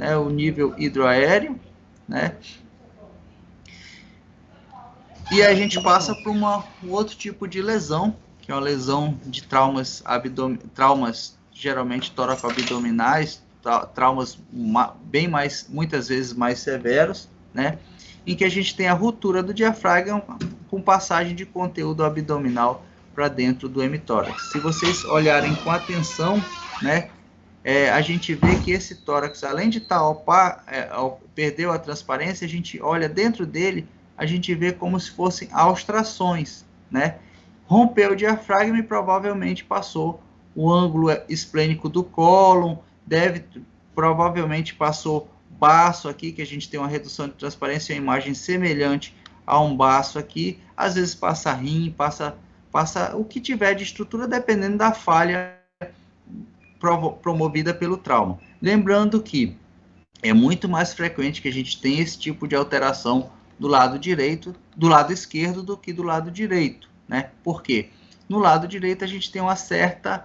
né, o nível hidroaéreo, né? E a gente passa para um outro tipo de lesão, que é uma lesão de traumas geralmente tóraco-abdominais, traumas muitas vezes mais severos, né? Em que a gente tem a ruptura do diafragma com passagem de conteúdo abdominal para dentro do hemitórax. Se vocês olharem com atenção, né, a gente vê que esse tórax, além de estar perdeu a transparência, a gente olha dentro dele, a gente vê como se fossem austrações, né? Rompeu o diafragma e provavelmente passou o ângulo esplênico do cólon, provavelmente passou baço aqui, que a gente tem uma redução de transparência, uma imagem semelhante a um baço aqui, às vezes passa rim, passa o que tiver de estrutura, dependendo da falha promovida pelo trauma. Lembrando que é muito mais frequente que a gente tenha esse tipo de alteração do lado esquerdo do que do lado direito, né? Por quê? No lado direito a gente tem uma certa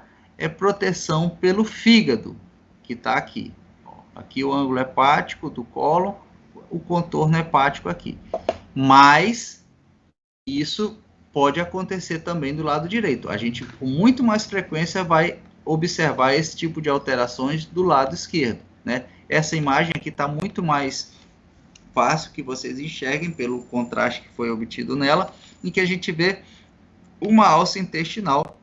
proteção pelo fígado, que está aqui. Aqui o ângulo hepático do cólon, o contorno hepático aqui. Mas isso pode acontecer também do lado direito. A gente, com muito mais frequência, vai observar esse tipo de alterações do lado esquerdo, né? Essa imagem aqui está muito mais fácil que vocês enxerguem pelo contraste que foi obtido nela, em que a gente vê uma alça intestinal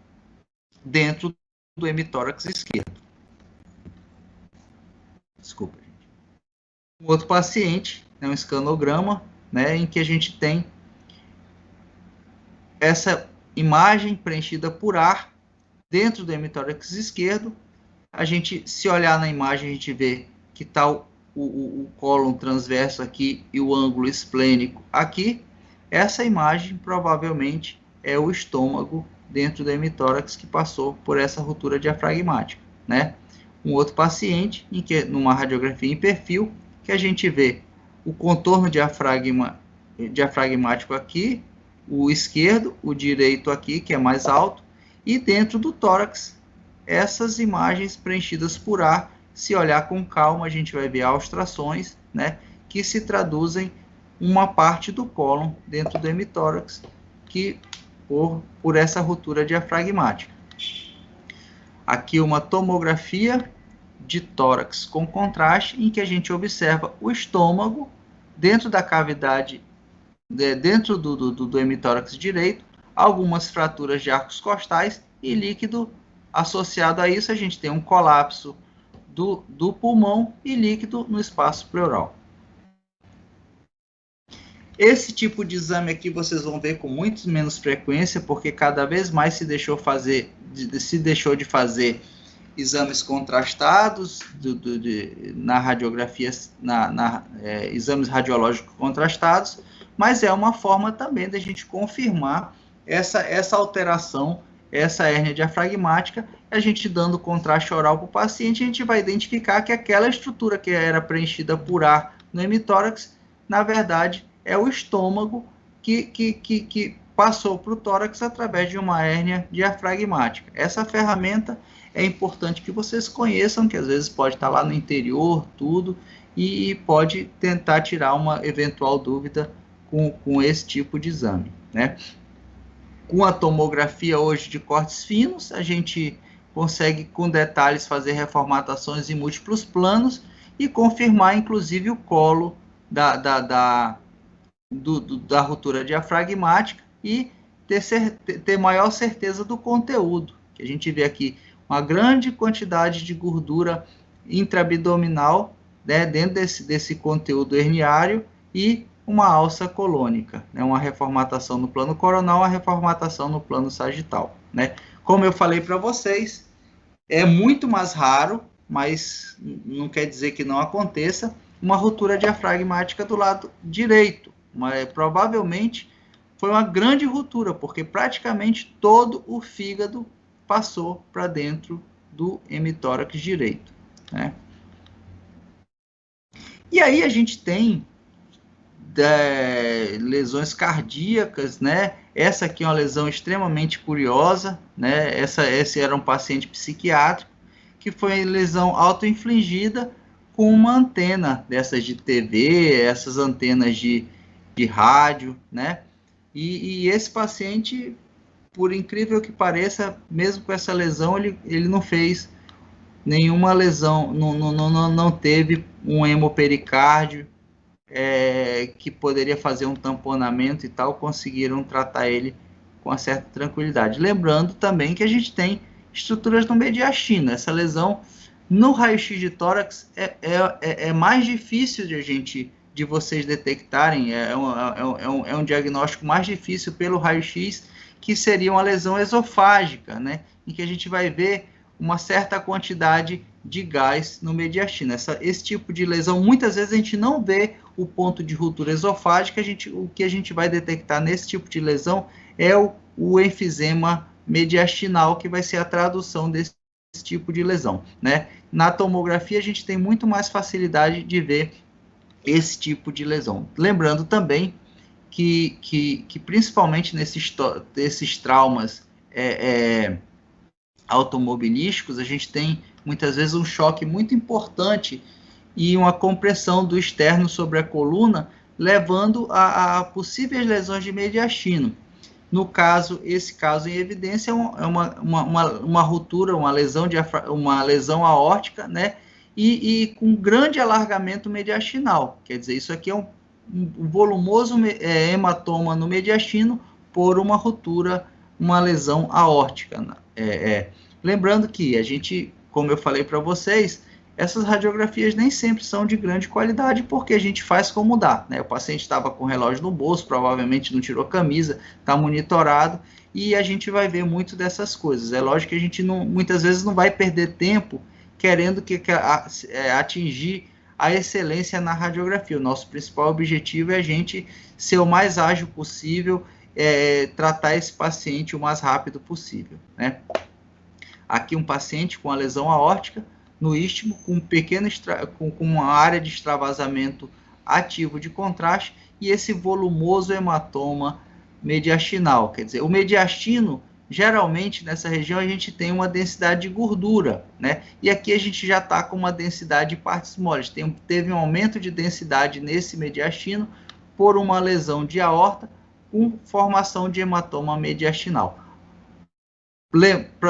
dentro do hemitórax esquerdo. Desculpa, gente. Um outro paciente, um escanograma, né, em que a gente tem essa imagem preenchida por ar dentro do hemitórax esquerdo. A gente, se olhar na imagem, a gente vê que está o cólon transverso aqui e o ângulo esplênico aqui. Essa imagem provavelmente é o estômago dentro do hemitórax que passou por essa ruptura diafragmática, né? Um outro paciente, em que numa radiografia em perfil, que a gente vê o contorno diafragmático aqui, o esquerdo, o direito aqui, que é mais alto, e dentro do tórax, essas imagens preenchidas por ar. Se olhar com calma, a gente vai ver austrações, né, que se traduzem uma parte do cólon dentro do hemitórax, que por essa ruptura diafragmática. Aqui uma tomografia de tórax com contraste, em que a gente observa o estômago dentro da cavidade, dentro do hemitórax direito, algumas fraturas de arcos costais e líquido associado a isso. A gente tem um colapso do pulmão e líquido no espaço pleural. Esse tipo de exame aqui vocês vão ver com muito menos frequência, porque cada vez mais se deixou de fazer exames contrastados na radiografia, exames radiológicos contrastados, mas é uma forma também da gente confirmar essa alteração, essa hérnia diafragmática. A gente dando contraste oral para o paciente, a gente vai identificar que aquela estrutura que era preenchida por ar no hemitórax, na verdade, é o estômago que passou para o tórax através de uma hérnia diafragmática. Essa ferramenta é importante que vocês conheçam, que às vezes pode estar lá no interior, tudo, e pode tentar tirar uma eventual dúvida com esse tipo de exame, né? Com a tomografia hoje de cortes finos, a gente consegue com detalhes fazer reformatações em múltiplos planos e confirmar inclusive o colo da ruptura diafragmática e ter maior certeza do conteúdo. Que a gente vê aqui uma grande quantidade de gordura intraabdominal, né, dentro desse conteúdo herniário, e uma alça colônica, né, uma reformatação no plano coronal, uma reformatação no plano sagital, né? Como eu falei para vocês, é muito mais raro, mas não quer dizer que não aconteça, uma ruptura diafragmática do lado direito. Mas provavelmente foi uma grande ruptura, porque praticamente todo o fígado passou para dentro do hemitórax direito, né? E aí a gente tem lesões cardíacas, né? Essa aqui é uma lesão extremamente curiosa, né? Esse era um paciente psiquiátrico, que foi lesão autoinfligida com uma antena dessas de TV, essas antenas de rádio, né? E esse paciente, por incrível que pareça, mesmo com essa lesão, ele não fez nenhuma lesão, não teve um hemopericárdio, que poderia fazer um tamponamento e tal, conseguiram tratar ele com uma certa tranquilidade. Lembrando também que a gente tem estruturas no mediastino. Essa lesão no raio-x de tórax é mais difícil de vocês detectarem, é um diagnóstico mais difícil pelo raio-x, que seria uma lesão esofágica, né, em que a gente vai ver uma certa quantidade de gás no mediastino. Esse tipo de lesão, muitas vezes a gente não vê o ponto de ruptura esofágica, o que a gente vai detectar nesse tipo de lesão é o enfisema mediastinal, que vai ser a tradução desse tipo de lesão, né? Na tomografia, a gente tem muito mais facilidade de ver esse tipo de lesão. Lembrando também que principalmente nesses traumas automobilísticos, a gente tem muitas vezes um choque muito importante e uma compressão do externo sobre a coluna, levando a possíveis lesões de mediastino. No caso, esse caso em evidência é uma ruptura, uma lesão aórtica, né? E com grande alargamento mediastinal. Quer dizer, isso aqui é um volumoso hematoma no mediastino por uma ruptura, uma lesão aórtica. Lembrando que a gente, como eu falei para vocês, essas radiografias nem sempre são de grande qualidade, porque a gente faz como dá, né? O paciente estava com o relógio no bolso, provavelmente não tirou camisa, está monitorado, e a gente vai ver muito dessas coisas. É lógico que a gente muitas vezes não vai perder tempo querendo atingir a excelência na radiografia. O nosso principal objetivo é a gente ser o mais ágil possível, tratar esse paciente o mais rápido possível, né? Aqui um paciente com a lesão aórtica no istmo, com uma área de extravasamento ativo de contraste e esse volumoso hematoma mediastinal. Quer dizer, o mediastino, geralmente nessa região a gente tem uma densidade de gordura, né? E aqui a gente já está com uma densidade de partes moles. Teve um aumento de densidade nesse mediastino por uma lesão de aorta com formação de hematoma mediastinal.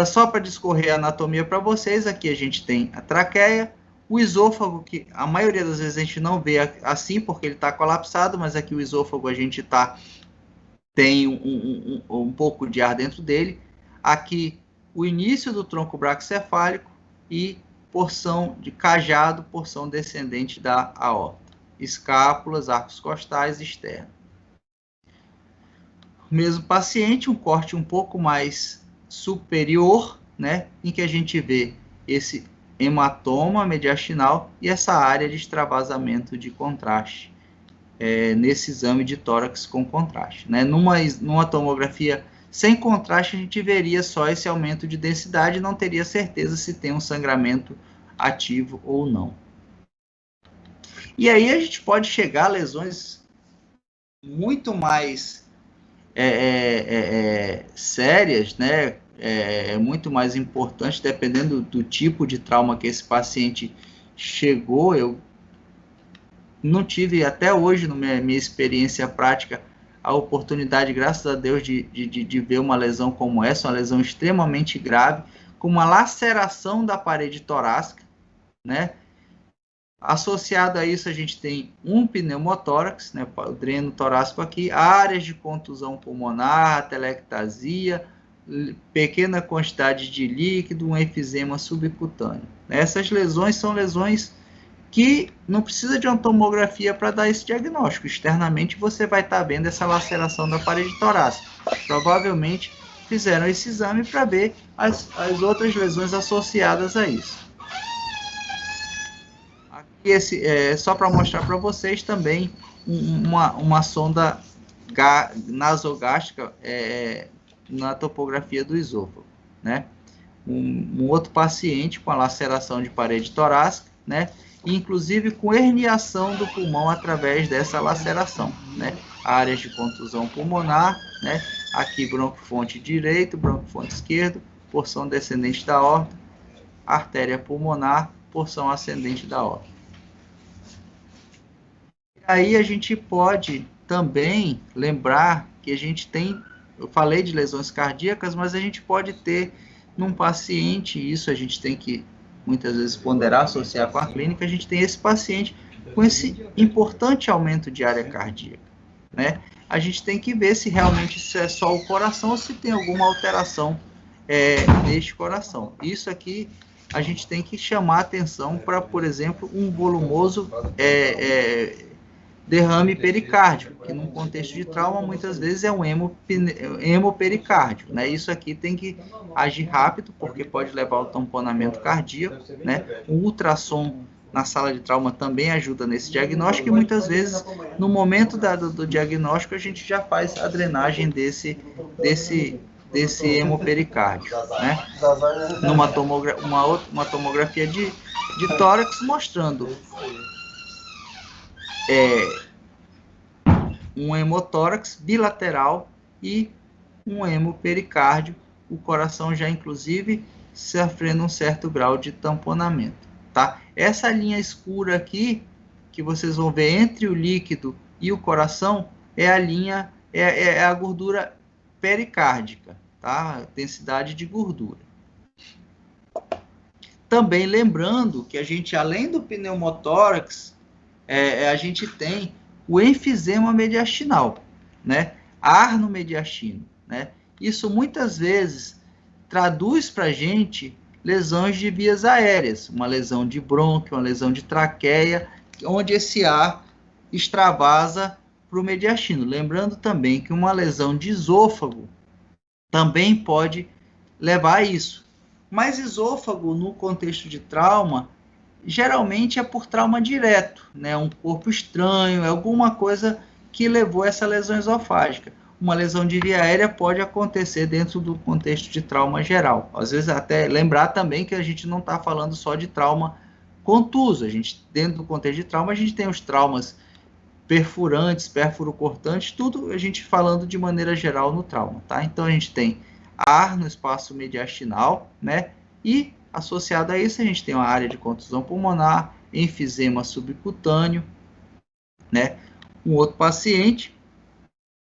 Só para discorrer a anatomia para vocês, aqui a gente tem a traqueia, o esôfago, que a maioria das vezes a gente não vê assim, porque ele está colapsado, mas aqui o esôfago a gente tem um pouco de ar dentro dele. Aqui o início do tronco braquicefálico e porção de cajado, porção descendente da aorta. Escápulas, arcos costais externos. O mesmo paciente, um corte um pouco mais superior, né, em que a gente vê esse hematoma mediastinal e essa área de extravasamento de contraste, nesse exame de tórax com contraste, né? Numa tomografia sem contraste, a gente veria só esse aumento de densidade e não teria certeza se tem um sangramento ativo ou não. E aí a gente pode chegar a lesões muito mais sérias, né? Muito mais importante, dependendo do tipo de trauma que esse paciente chegou. Eu não tive até hoje, na minha experiência prática, a oportunidade, graças a Deus, de ver uma lesão como essa, uma lesão extremamente grave, com uma laceração da parede torácica, né? Associado a isso, a gente tem um pneumotórax, né, o dreno torácico aqui, áreas de contusão pulmonar, atelectasia, pequena quantidade de líquido, um enfisema subcutâneo. Essas lesões são lesões que não precisa de uma tomografia para dar esse diagnóstico. Externamente, você vai estar vendo essa laceração da parede torácica. Provavelmente fizeram esse exame para ver as outras lesões associadas a isso. Só para mostrar para vocês também uma sonda nasogástrica na topografia do esôfago, né? Um outro paciente com a laceração de parede torácica, né? Inclusive com herniação do pulmão através dessa laceração, né? Áreas de contusão pulmonar, né? Aqui broncofonte direito, broncofonte esquerdo, porção descendente da aorta, artéria pulmonar, porção ascendente da aorta. aí a gente pode também lembrar que a gente tem, eu falei de lesões cardíacas, mas a gente pode ter num paciente, isso a gente tem que muitas vezes ponderar, associar com a clínica, a gente tem esse paciente com esse importante aumento de área cardíaca, né? A gente tem que ver se realmente isso é só o coração ou se tem alguma alteração neste coração. Isso aqui a gente tem que chamar atenção para, por exemplo, um volumoso derrame pericárdico, que num contexto de trauma muitas vezes é um hemopericárdio, né? Isso aqui tem que agir rápido, porque pode levar ao tamponamento cardíaco, né? O ultrassom na sala de trauma também ajuda nesse diagnóstico e muitas vezes no momento do diagnóstico a gente já faz a drenagem desse hemopericárdio, né? Numa tomografia de tórax mostrando um hemotórax bilateral e um hemopericárdio, o coração já inclusive sofrendo um certo grau de tamponamento, tá? Essa linha escura aqui, que vocês vão ver entre o líquido e o coração, é a linha, é a gordura pericárdica, tá? Densidade de gordura. Também lembrando que a gente, além do pneumotórax, a gente tem o enfisema mediastinal, né? Arno mediastino, né? Isso muitas vezes traduz para a gente lesões de vias aéreas, uma lesão de brônquio, uma lesão de traqueia, onde esse ar extravasa para o mediastino. Lembrando também que uma lesão de esôfago também pode levar a isso. Mas esôfago, no contexto de trauma, geralmente é por trauma direto, né? Um corpo estranho, alguma coisa que levou a essa lesão esofágica. Uma lesão de via aérea pode acontecer dentro do contexto de trauma geral. Às vezes até lembrar também que a gente não está falando só de trauma contuso. A gente, dentro do contexto de trauma, a gente tem os traumas perfurantes, pérfuro-cortantes, tudo a gente falando de maneira geral no trauma, tá? Então a gente tem ar no espaço mediastinal, né? E associado a isso a gente tem uma área de contusão pulmonar, enfisema subcutâneo, né? Um outro paciente,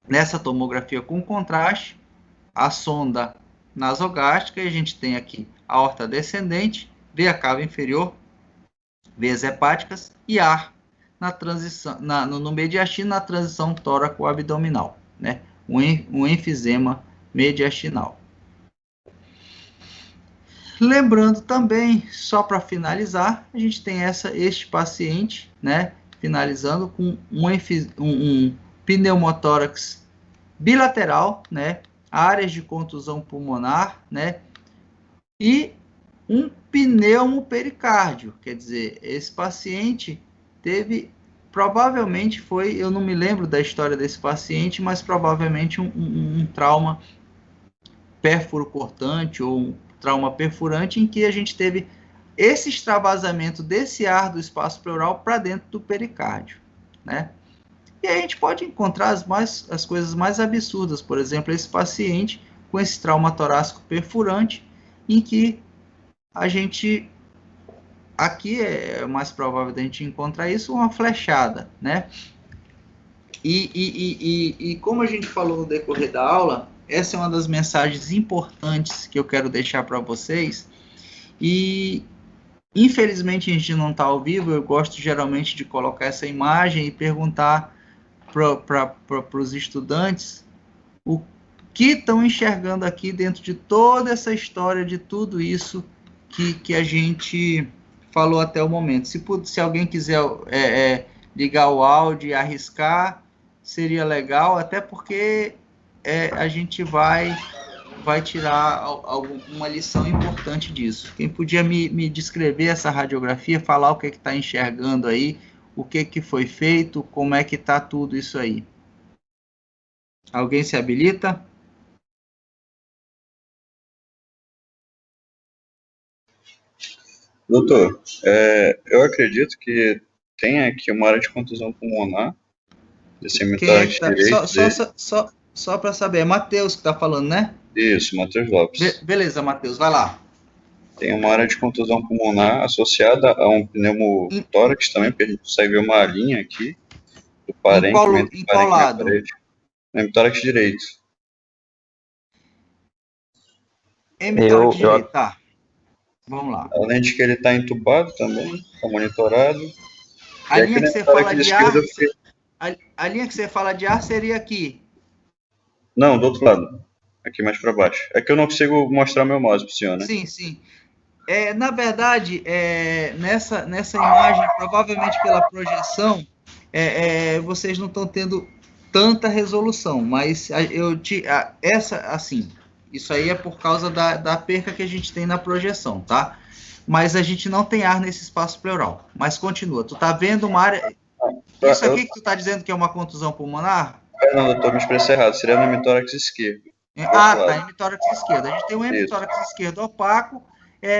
nessa tomografia com contraste, a sonda nasogástrica, e a gente tem aqui a aorta descendente, veia cava inferior, veias hepáticas e ar na transição, no mediastino, na transição tóraco-abdominal, né? Um enfisema mediastinal. Lembrando também, só para finalizar, a gente tem este paciente, né? Finalizando com um pneumotórax bilateral, né? Áreas de contusão pulmonar, né? E um pneumopericárdio, quer dizer, esse paciente teve, provavelmente foi, eu não me lembro da história desse paciente, mas provavelmente um trauma pérfuro-cortante ou um trauma perfurante em que a gente teve esse extravasamento desse ar do espaço pleural para dentro do pericárdio, né? E aí a gente pode encontrar as coisas mais absurdas, por exemplo, esse paciente com esse trauma torácico perfurante, em que a gente, aqui é mais provável da gente encontrar isso, uma flechada, né? E como a gente falou no decorrer da aula, essa é uma das mensagens importantes que eu quero deixar para vocês. E infelizmente a gente não está ao vivo, eu gosto geralmente de colocar essa imagem e perguntar para os estudantes o que estão enxergando aqui dentro de toda essa história, de tudo isso que a gente falou até o momento. Se alguém quiser ligar o áudio e arriscar, seria legal, até porque a gente vai tirar uma lição importante disso. Quem podia me descrever essa radiografia, falar o que está enxergando aí, o que foi feito, como é que está tudo isso aí? Alguém se habilita? Doutor, eu acredito que tem aqui uma área de contusão pulmonar, desse hemitórax direito. Só para saber, é Matheus que está falando, né? Isso, Matheus Lopes. Beleza, Matheus, vai lá. Tem uma área de contusão pulmonar associada a um pneumotórax também, porque a gente consegue ver uma linha aqui. do parênquima em qual lado? No hemitórax direito. Hemitórax direito, tá. Vamos lá. Além de que ele está entubado também, está monitorado. A linha que você fala de ar, a linha que você fala de ar seria aqui. Não, do outro lado. Aqui mais para baixo. É que eu não consigo mostrar meu mouse para o senhor, né? Sim, sim. Na verdade, nessa imagem, provavelmente pela projeção, vocês não estão tendo tanta resolução, mas isso aí é por causa da perca que a gente tem na projeção, tá? Mas a gente não tem ar nesse espaço pleural. Mas continua. Tu tá vendo uma área... Isso aqui que tu tá dizendo que é uma contusão pulmonar? Não, doutor, me expressei errado. Seria no hemitórax esquerdo. Tá, hemitórax esquerdo. A gente tem um hemitórax esquerdo opaco.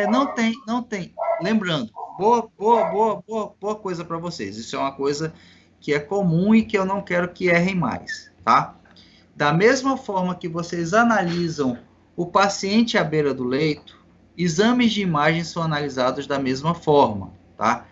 Não tem. Lembrando, boa coisa para vocês. Isso é uma coisa que é comum e que eu não quero que errem mais, tá? Da mesma forma que vocês analisam o paciente à beira do leito, exames de imagem são analisados da mesma forma, tá?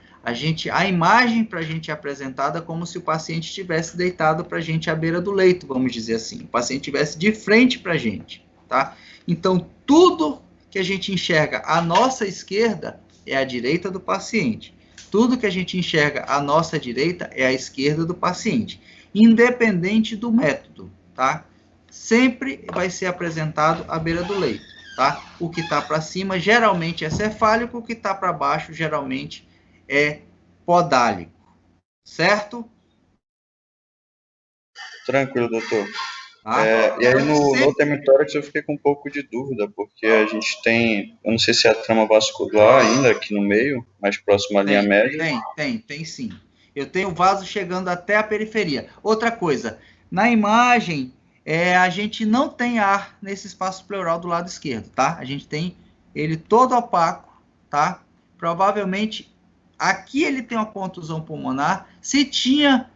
A imagem para a gente é apresentada como se o paciente estivesse deitado para a gente à beira do leito, vamos dizer assim. O paciente estivesse de frente para a gente, tá? Então, tudo que a gente enxerga à nossa esquerda é a direita do paciente. Tudo que a gente enxerga à nossa direita é a esquerda do paciente, independente do método, tá? Sempre vai ser apresentado à beira do leito, tá? O que está para cima geralmente é cefálico, o que está para baixo geralmente é podálico, certo? Tranquilo, doutor. E aí no hemitórax eu fiquei com um pouco de dúvida, porque a gente tem, eu não sei se é a trama vascular ainda aqui no meio, mais próximo à linha média. Tem sim. Eu tenho o vaso chegando até a periferia. Outra coisa, na imagem, a gente não tem ar nesse espaço pleural do lado esquerdo, tá? A gente tem ele todo opaco, tá? Provavelmente, aqui ele tem uma contusão pulmonar. Se tinha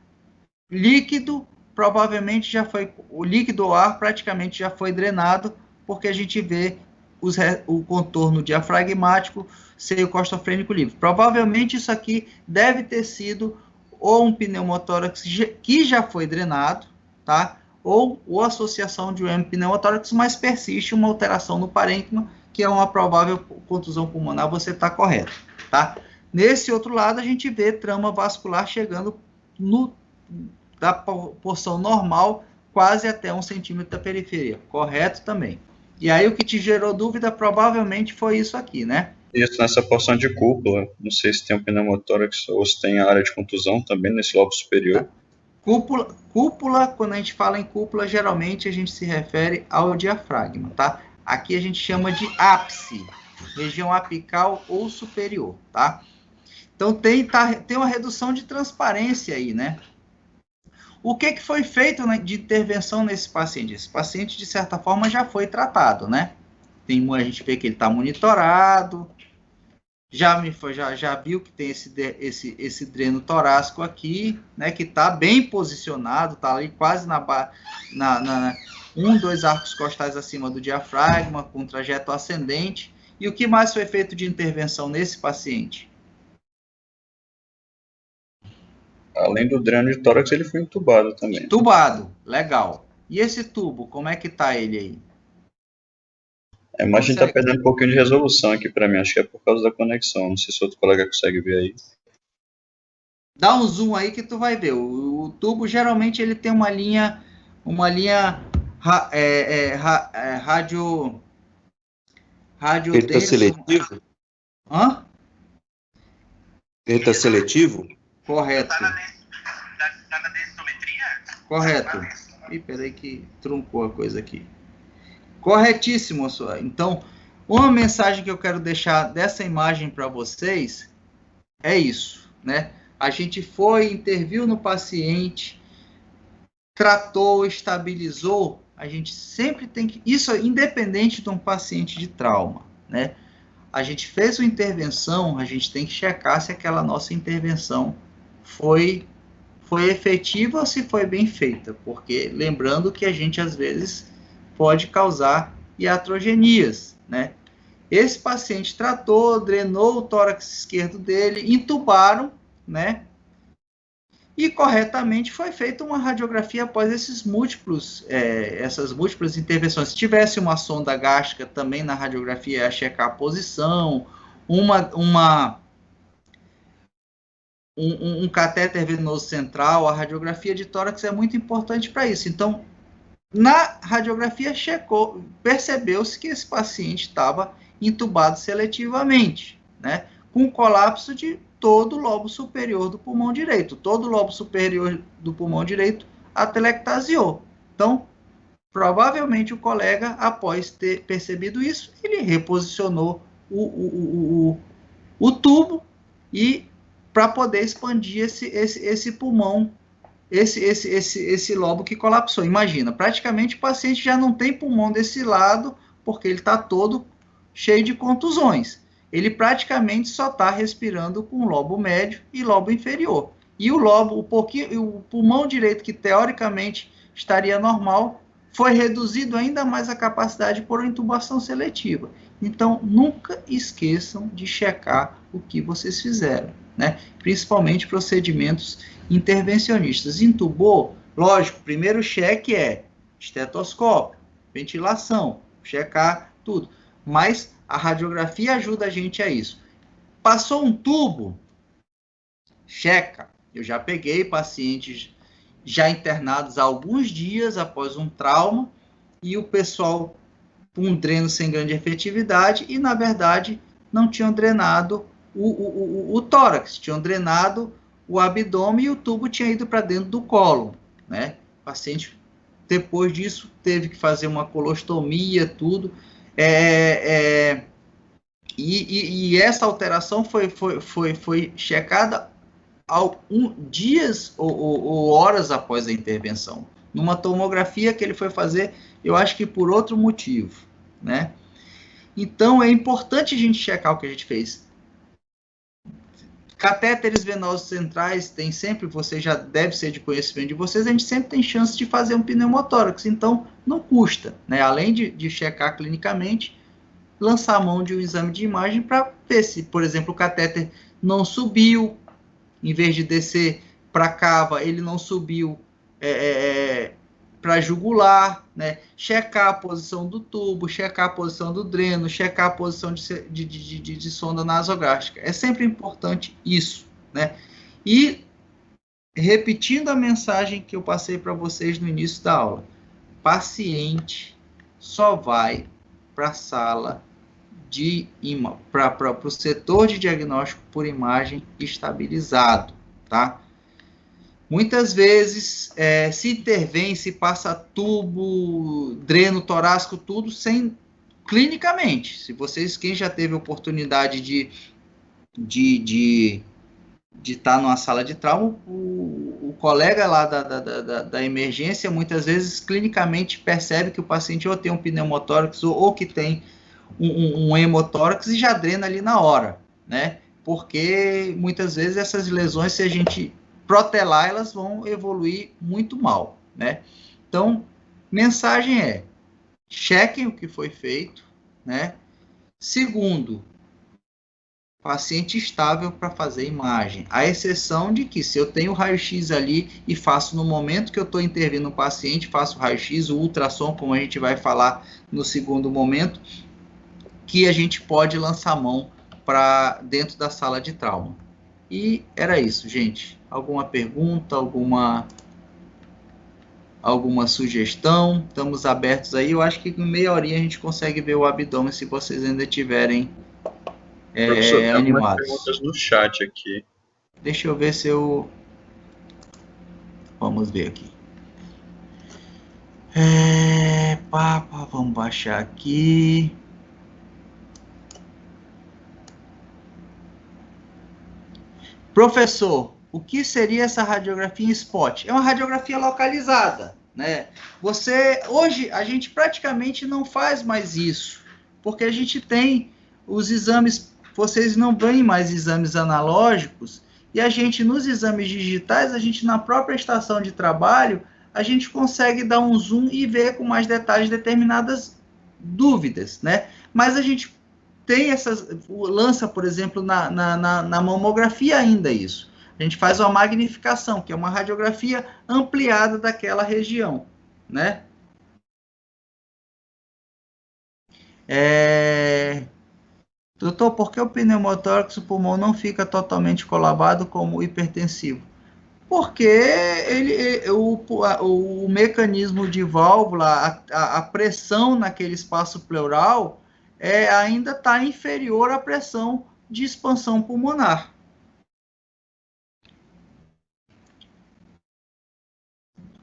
líquido, provavelmente já foi, o líquido ou ar praticamente já foi drenado, porque a gente vê o contorno diafragmático ser o costofrênico livre. Provavelmente isso aqui deve ter sido ou um pneumotórax que já foi drenado, tá? Ou associação de um pneumotórax, mas persiste uma alteração no parênquima, que é uma provável contusão pulmonar, você está correto, tá? Nesse outro lado, a gente vê trama vascular chegando da porção normal, quase até 1 centímetro da periferia, correto também. E aí o que te gerou dúvida provavelmente foi isso aqui, né? Isso, nessa porção de cúpula, não sei se tem um pneumotórax ou se tem a área de contusão também nesse lobo superior. Cúpula, quando a gente fala em cúpula, geralmente a gente se refere ao diafragma, tá? Aqui a gente chama de ápice, região apical ou superior, tá? Então tem uma redução de transparência aí, né? O que foi feito de intervenção nesse paciente? Esse paciente, de certa forma, já foi tratado, né? A gente vê que ele está monitorado, já viu que tem esse dreno torácico aqui, né? Que está bem posicionado, está ali quase dois arcos costais acima do diafragma, com trajeto ascendente. E o que mais foi feito de intervenção nesse paciente? Além do dreno de tórax, ele foi entubado também. Entubado, legal. E esse tubo, como é que tá ele aí? A imagem está perdendo um pouquinho de resolução aqui para mim, acho que é por causa da conexão. Não sei se outro colega consegue ver aí. Dá um zoom aí que tu vai ver. O tubo geralmente ele tem uma linha rádio. Ele está seletivo? Hã? Ele está seletivo? Correto. Tá na densitometria? Correto. Ih, peraí que truncou a coisa aqui. Corretíssimo, senhor. Então, uma mensagem que eu quero deixar dessa imagem para vocês é isso, né? A gente interviu no paciente, tratou, estabilizou. A gente sempre tem que... Isso é independente de um paciente de trauma, né? A gente fez uma intervenção, a gente tem que checar se aquela nossa intervenção foi efetiva ou se foi bem feita, porque lembrando que a gente às vezes pode causar iatrogenias, né? Esse paciente tratou, drenou o tórax esquerdo dele, intubaram, né? e corretamente foi feita uma radiografia após essas múltiplas intervenções. Se tivesse uma sonda gástrica, também na radiografia ia checar a posição, um catéter venoso central, a radiografia de tórax é muito importante para isso. Então, na radiografia percebeu-se que esse paciente estava intubado seletivamente, né, com colapso de todo o lobo superior do pulmão direito. Todo o lobo superior do pulmão direito atelectasiou. Então, provavelmente o colega, após ter percebido isso, ele reposicionou o tubo e para poder expandir esse pulmão, esse lobo que colapsou. Imagina, praticamente o paciente já não tem pulmão desse lado, porque ele está todo cheio de contusões. Ele praticamente só está respirando com o lobo médio e lobo inferior. E o pulmão direito, que teoricamente estaria normal, foi reduzido ainda mais a capacidade por intubação seletiva. Então, nunca esqueçam de checar o que vocês fizeram, né? Principalmente procedimentos intervencionistas. Intubou, lógico, primeiro cheque é estetoscópio, ventilação, checar tudo. Mas a radiografia ajuda a gente a isso. Passou um tubo, checa. Eu já peguei pacientes já internados há alguns dias após um trauma, e o pessoal com um dreno sem grande efetividade, e na verdade não tinham drenado o tórax, tinham drenado o abdômen e o tubo tinha ido para dentro do cólon, né? O paciente, depois disso, teve que fazer uma colostomia, tudo. E essa alteração foi checada dias ou horas após a intervenção, numa tomografia que ele foi fazer, eu acho que por outro motivo, né? Então, é importante a gente checar o que a gente fez. Catéteres venosos centrais, tem sempre, você já deve ser de conhecimento de vocês, a gente sempre tem chance de fazer um pneumotórax, então não custa, né? Além de checar clinicamente, lançar a mão de um exame de imagem para ver se, por exemplo, o catéter não subiu, em vez de descer para a cava, ele não subiu para jugular, né? Checar a posição do tubo, checar a posição do dreno, checar a posição de sonda nasogástrica. É sempre importante isso, né? E, repetindo a mensagem que eu passei para vocês no início da aula, paciente só vai para a sala para o setor de diagnóstico por imagem estabilizado, tá? Muitas vezes se intervém, se passa tubo, dreno torácico, tudo clinicamente. Se vocês, quem já teve oportunidade de estar numa sala de trauma, o colega lá da emergência, muitas vezes, clinicamente percebe que o paciente ou tem um pneumotórax ou que tem um hemotórax e já drena ali na hora, né? Porque muitas vezes essas lesões, se a gente protelar, elas vão evoluir muito mal, né? Então, mensagem é: chequem o que foi feito, né? Segundo, paciente estável para fazer imagem. A exceção de que, se eu tenho raio-x ali e faço no momento que eu estou intervindo no paciente, faço raio-x, o ultrassom, como a gente vai falar no segundo momento, que a gente pode lançar a mão para dentro da sala de trauma. E era isso, gente. Alguma pergunta, alguma sugestão? Estamos abertos aí. Eu acho que em meia horinha a gente consegue ver o abdômen, se vocês ainda tiverem Professor, tem animados. algumas perguntas no chat aqui. Deixa eu ver se eu... Vamos ver aqui. Vamos baixar aqui. Professor, o que seria essa radiografia em spot? É uma radiografia localizada, né? Hoje, a gente praticamente não faz mais isso, porque a gente tem os exames, vocês não veem mais exames analógicos, e a gente, nos exames digitais, a gente, na própria estação de trabalho, a gente consegue dar um zoom e ver com mais detalhes determinadas dúvidas, né? Mas a gente tem lança, por exemplo, na mamografia ainda isso. A gente faz uma magnificação, que é uma radiografia ampliada daquela região, né? Doutor, por que o pneumotórax do pulmão não fica totalmente colabado como hipertensivo? Porque o mecanismo de válvula, a pressão naquele espaço pleural ainda está inferior à pressão de expansão pulmonar.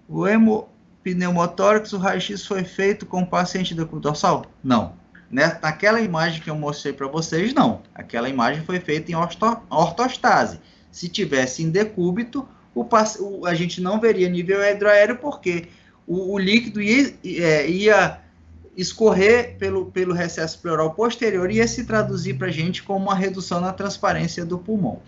O hemopneumotórax, o raio-x foi feito com o paciente decúbito dorsal? Não. Naquela imagem que eu mostrei para vocês, não. Aquela imagem foi feita em ortostase. Se tivesse em decúbito, a gente não veria nível hidroaéreo, porque o líquido ia escorrer pelo recesso pleural posterior e ia se traduzir para a gente como uma redução na transparência do pulmão.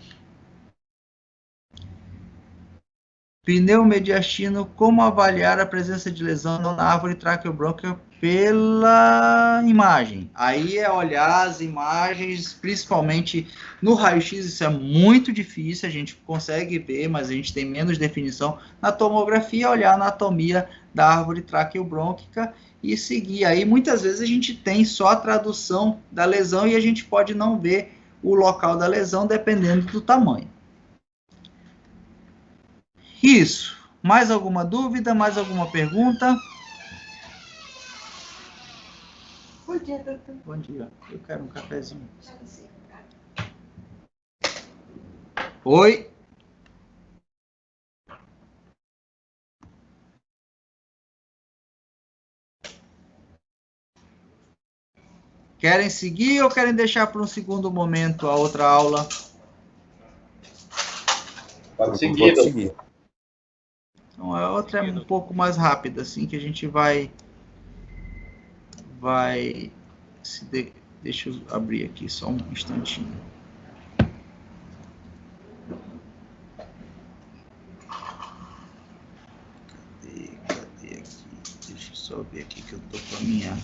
Pneumodiastino, como avaliar a presença de lesão na árvore traqueobrônquica pela imagem? Aí é olhar as imagens, principalmente no raio-x, isso é muito difícil, a gente consegue ver, mas a gente tem menos definição. Na tomografia, olhar a anatomia da árvore traqueobrônquica e seguir. Aí muitas vezes a gente tem só a tradução da lesão e a gente pode não ver o local da lesão, dependendo do tamanho. Isso. Mais alguma dúvida? Mais alguma pergunta? Bom dia, doutor. Bom dia. Eu quero um cafezinho. Oi. Querem seguir ou querem deixar para um segundo momento a outra aula? Pode seguir. Pode seguir. Então, a outra é um pouco mais rápida, assim, que a gente vai... Deixa eu abrir aqui só um instantinho. Cadê aqui? Deixa eu só ver aqui que eu tô com a minha...